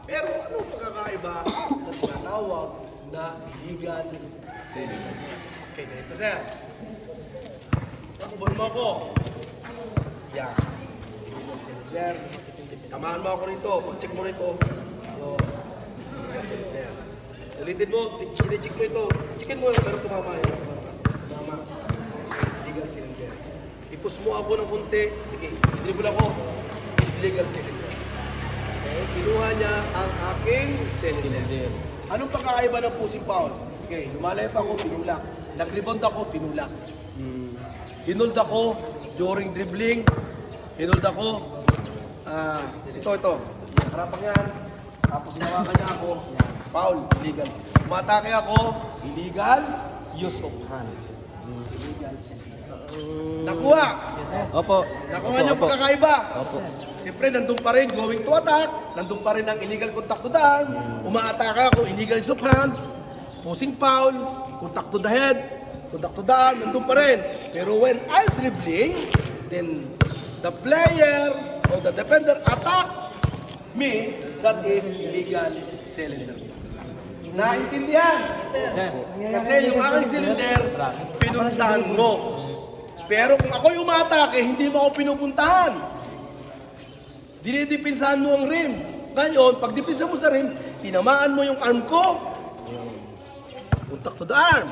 Pero ano pagkakaiba ng tinatawag na illegal selling? Okay, ganito sir. Takbon mo ako. Yan. Illegal selling. Tamaan mo ako rito. Pag-check mo rito. Illegal selling. Ulitin mo. Sine-check mo ito. Checkin mo yun. Pero tumama yun. Tumama. Illegal selling. Ipus mo ako ng kunti. Sige. Dribble ako. Illegal selling. Okay, kinuha niya ang aking cylinder. Anong pagkakaiba ng pushing foul? Okay, lumalayap ako, tinulak. Nag-rebound ako, tinulak. Hinold ako during dribbling. Hinold ako. Ito. Harapan yan. Tapos hinawakan niya ako. Yan. Foul, illegal. Umatake ako, illegal. Use of hand. Illegal cylinder. Nakuha! Opo. Nakuha niyo pagkakaiba. Opo. Siyempre, nandun pa rin going to attack, nandun pa rin ang illegal contact to the arm, umaataka ako, illegal use of hand, pushing foul, contact to the head, contact to the arm, nandun pa rin. Pero when I'm dribbling, then the player or the defender attack me, that is illegal cylinder. Naintindihan? Kasi yung aking cylinder, pinuntahan mo. Pero kung ako'y umatake, hindi mo ako pinupuntahan. Dinidipinsahan mo ang rim. Ngayon, pag dipinsa mo sa rim, tinamaan mo yung arm ko. Contact to the arm.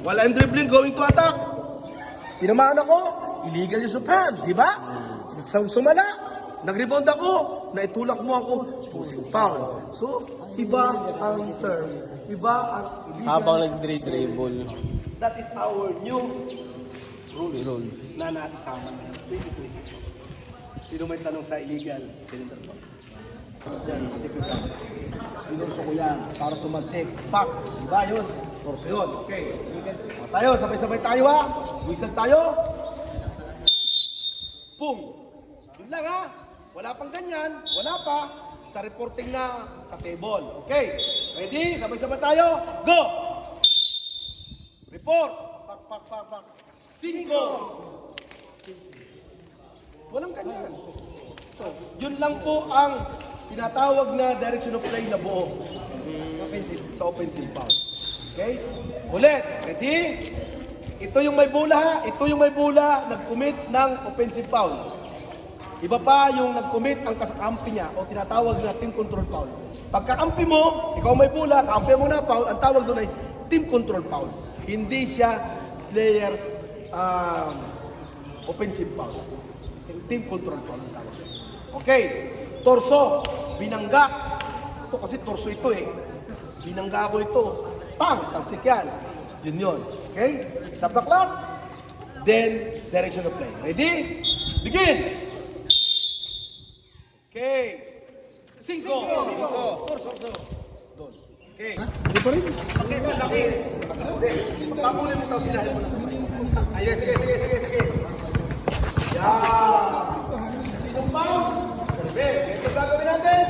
While I'm dribbling, going to attack. Tinamaan ako. Illegal use of hand. Di ba? Sumala. Nag-rebound ako. Naitulak mo ako. Pushing foul. So, iba ang term. Iba ang illegal. Habang nag-dribble. That is our new rule na naisama na 2022. Sino may tanong sa illegal cylinder po? Yan, matipisa. Pinurso ko yan para tumansik. Pak! Diba yun? Torso yun. Okay. O, tayo, sabay-sabay tayo ha. Whistle tayo. Boom! Yun lang ha. Wala pang ganyan. Wala pa. Sa reporting na sa table. Okay. Ready? Sabay-sabay tayo. Go! Report! Pak. 5! Walang ganyan. So, yun lang po ang tinatawag na direction of play na buo sa offensive foul. Okay? Ulit. Ready? Ito yung may bola ha. Ito yung may bola nag-commit ng offensive foul. Iba pa yung nag-commit ang kasakampi niya o tinatawag na team control foul. Pagkakampi mo, ikaw may bola, kampi mo na foul, ang tawag doon ay team control foul. Hindi siya players offensive foul. Team control po ang tawag. Okay, torso, binangga. Ito kasi torso ito eh. Binangga ko ito. Pang, tansik yan. Yun. Okay, stop the clock. Then, direction of play. Ready? Begin! Okay. 5. Torso. Doon. Okay. Hindi pa rin. Okay, laki. Pagpapulin mo ito sila. Ay, sige. Yan! Pinumpaw! Service! Ito gagawin natin!